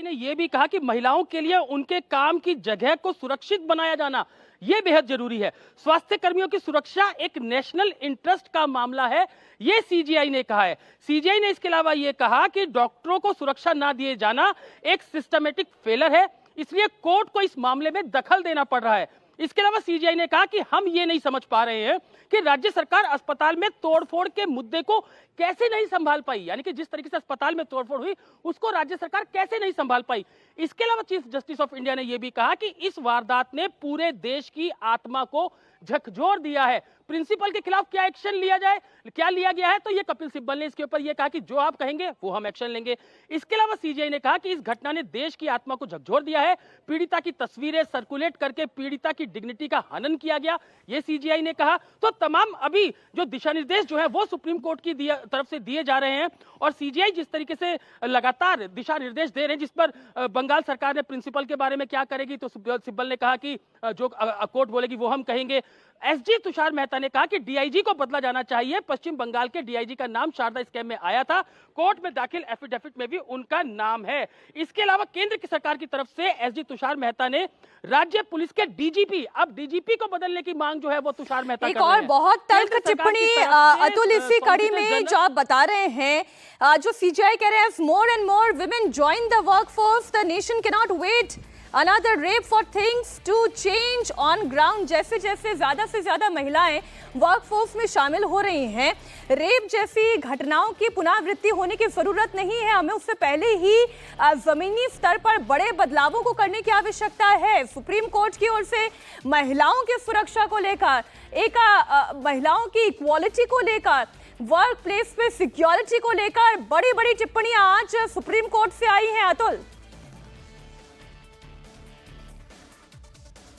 CGI ने यह भी कहा कि महिलाओं के लिए उनके काम की जगह को सुरक्षित बनाया जाना यह बेहद जरूरी है। स्वास्थ्य कर्मियों की सुरक्षा एक नेशनल इंटरेस्ट का मामला है, यह सीजीआई ने कहा है। सीजीआई ने इसके अलावा यह कहा कि डॉक्टरों को सुरक्षा ना दिए जाना एक सिस्टमेटिक फेलर है, इसलिए कोर्ट को इस मामले में दखल देना पड़ रहा है। इसके अलावा सीजीआई ने कहा कि हम ये नहीं समझ पा रहे हैं कि राज्य सरकार अस्पताल में तोड़फोड़ के मुद्दे को कैसे नहीं संभाल पाई, यानी कि जिस तरीके से अस्पताल में तोड़फोड़ हुई उसको राज्य सरकार कैसे नहीं संभाल पाई। इसके अलावा चीफ जस्टिस ऑफ इंडिया ने यह भी कहा कि इस वारदात ने पूरे देश की आत्मा को झकझोर दिया है। प्रिंसिपल के खिलाफ क्या एक्शन लिया जाए, क्या लिया गया है, तो ये कपिल सिब्बल ने इसके ऊपर ये कहा कि जो आप कहेंगे वो हम एक्शन लेंगे। इसके अलावा सीजीआई ने कहा कि इस घटना ने देश की आत्मा को झकझोर दिया है, पीड़िता की तस्वीरें सर्कुलेट करके पीड़िता की डिग्निटी का हनन किया गया, ये सीजीआई ने कहा। तो तमाम अभी जो दिशा निर्देश जो है वो सुप्रीम कोर्ट की तरफ से दिए जा रहे हैं और सीजीआई जिस तरीके से लगातार दिशा निर्देश दे रहे हैं, जिस पर बंगाल सरकार ने प्रिंसिपल के बारे में क्या करेगी, तो सिब्बल ने कहा कि जो कोर्ट बोलेगी वो हम कहेंगे। एसजी तुषार मेहता ने कहा कि डीआईजी को बदला जाना चाहिए। पश्चिम बंगाल के डीआईजी का नाम शारदा स्कैम में आया था, कोर्ट में दाखिल एफिडेविट में भी उनका नाम है। इसके अलावा केंद्र की सरकार की तरफ से एसजी तुषार मेहता ने राज्य पुलिस के डीजीपी, अब डीजीपी को बदलने की मांग जो है वो तुषार मेहता एक और बहुत तल्ख टिप्पणी अतुल इसी कड़ी में जो आप बता रहे हैं, जो सीजीआई कह रहे हैं more and more women join the workforce, the nation cannot wait another rape for things to change on ground। जैसे जैसे ज्यादा से ज्यादा महिलाएं वर्कफोर्स में शामिल हो रही हैं, रेप जैसी घटनाओं की पुनरावृत्ति होने की जरूरत नहीं है। हमें उससे पहले ही जमीनी स्तर पर बड़े बदलावों को करने की आवश्यकता है। सुप्रीम कोर्ट की ओर से महिलाओं की सुरक्षा को लेकर, महिलाओं की इक्वालिटी को लेकर, वर्क प्लेस पे सिक्योरिटी को लेकर बड़ी बड़ी टिप्पणियां आज सुप्रीम कोर्ट से आई हैं। अतुल,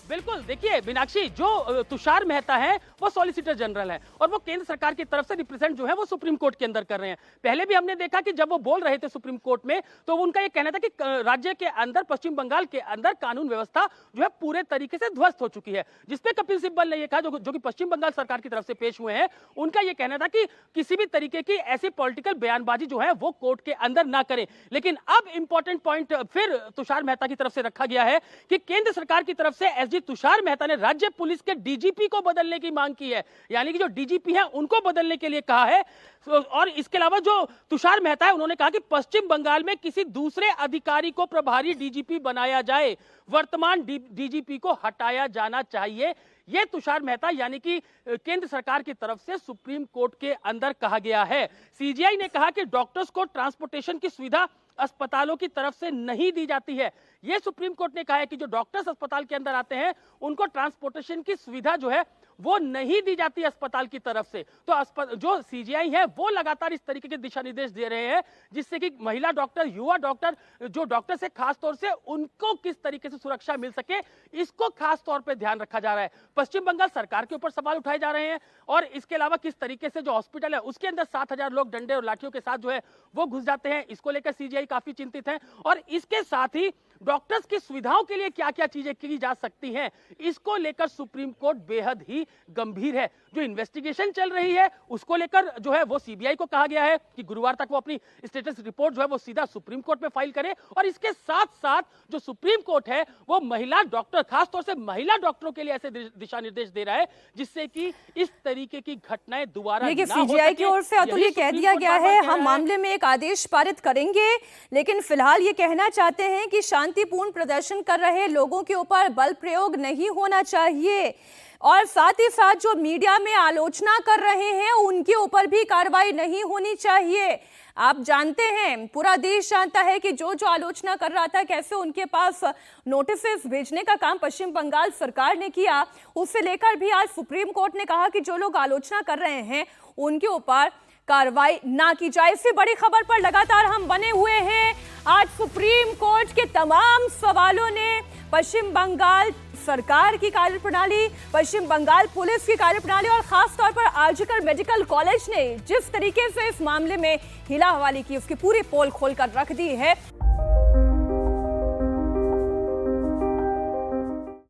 बिल्कुल, देखिए मीनाक्षी, जो तुषार मेहता है वो सॉलिसिटर जनरल है और वो केंद्र सरकार की तरफ से रिप्रेजेंट जो है वो सुप्रीम कोर्ट के अंदर कर रहे हैं। पहले भी हमने देखा कि जब वो बोल रहे थे सुप्रीम कोर्ट में तो उनका ये कहना था कि राज्य के अंदर, पश्चिम बंगाल के अंदर कानून व्यवस्था जो है पूरे तरीके से ध्वस्त हो चुकी है, जिसपे कपिल सिब्बल ने ये कहा, जो कि पश्चिम बंगाल सरकार की तरफ से पेश हुए हैं, उनका ये कहना था कि किसी भी तरीके की ऐसी पॉलिटिकल बयानबाजी जो है वो कोर्ट के अंदर ना करें। लेकिन अब इंपॉर्टेंट पॉइंट फिर तुषार मेहता की तरफ से रखा गया है कि केंद्र सरकार की तरफ से एसजी तुषार मेहता ने राज्य पुलिस के डीजीपी को बदलने की मांग की है, यानी कि जो डीजीपी है उनको बदलने के लिए कहा है। और इसके अलावा जो तुषार मेहता है उन्होंने कहा कि पश्चिम बंगाल में किसी दूसरे अधिकारी को प्रभारी डीजीपी बनाया जाए, वर्तमान डीजीपी को हटाया जाना चाहिए। यह तुषार मेहता यानी कि केंद्र सरकार की तरफ से सुप्रीम कोर्ट के अंदर कहा गया है। सीजीआई ने कहा कि डॉक्टर्स को ट्रांसपोर्टेशन की सुविधा अस्पतालों की तरफ से नहीं दी जाती है। यह सुप्रीम कोर्ट ने कहा है कि जो डॉक्टर्स अस्पताल के अंदर आते हैं उनको ट्रांसपोर्टेशन की सुविधा जो है वो नहीं दी जाती अस्पताल की तरफ से। तो जो सीजीआई है वो लगातार इस तरीके के दिशा निर्देश दे रहे हैं जिससे कि महिला डॉक्टर, युवा डॉक्टर, जो डॉक्टर से खास तौर से उनको किस तरीके से सुरक्षा मिल सके, इसको खास तौर पे ध्यान रखा जा रहा है। पश्चिम बंगाल सरकार के ऊपर सवाल उठाए जा रहे हैं और इसके अलावा किस तरीके से जो हॉस्पिटल है उसके अंदर 7,000 लोग डंडे और लाठियों के साथ जो है वो घुस जाते हैं, इसको लेकर सीजीआई काफी चिंतित है। और इसके साथ ही डॉक्टर्स की सुविधाओं के लिए क्या क्या चीजें की जा सकती हैं, इसको लेकर सुप्रीम कोर्ट बेहद ही गंभीर है। जो इन्वेस्टिगेशन चल रही है उसको लेकर जो है वो सीबीआई को कहा गया है कि गुरुवार तक वो अपनी स्टेटस रिपोर्ट जो है वो सीधा सुप्रीम कोर्ट में फाइल करे। और इसके साथ साथ जो सुप्रीम कोर्ट है वो महिला डॉक्टर, खासतौर से महिला डॉक्टरों के लिए ऐसे दिशा निर्देश दे रहा है जिससे कि इस तरीके की घटनाएं दोबारा ना हो सके। सीबीआई की ओर से अतुल ये कह दिया गया है हम मामले में एक आदेश पारित करेंगे, लेकिन फिलहाल ये कहना चाहते हैं कि शांतिपूर्ण प्रदर्शन कर रहे लोगों के ऊपर बल प्रयोग नहीं होना चाहिए और साथ ही साथ जो मीडिया में आलोचना कर रहे हैं उनके ऊपर भी कार्रवाई नहीं होनी चाहिए। आप जानते हैं, पूरा देश जानता है कि जो आलोचना कर रहा था, कैसे उनके पास नोटिस भेजने का काम पश्चिम बंगाल सरकार ने किया, उससे लेकर भी आज सुप्रीम कोर्ट ने कहा कि जो लोग आलोचना कर रहे हैं उनके ऊपर कार्रवाई ना की जाए। इससे बड़ी खबर पर लगातार हम बने हुए हैं। आज सुप्रीम कोर्ट के तमाम सवालों ने पश्चिम बंगाल सरकार की कार्यप्रणाली, पश्चिम बंगाल पुलिस की कार्यप्रणाली और खास तौर पर आरजीकर मेडिकल कॉलेज ने जिस तरीके से इस मामले में हिला हवाली की, उसकी पूरी पोल खोल कर रख दी है।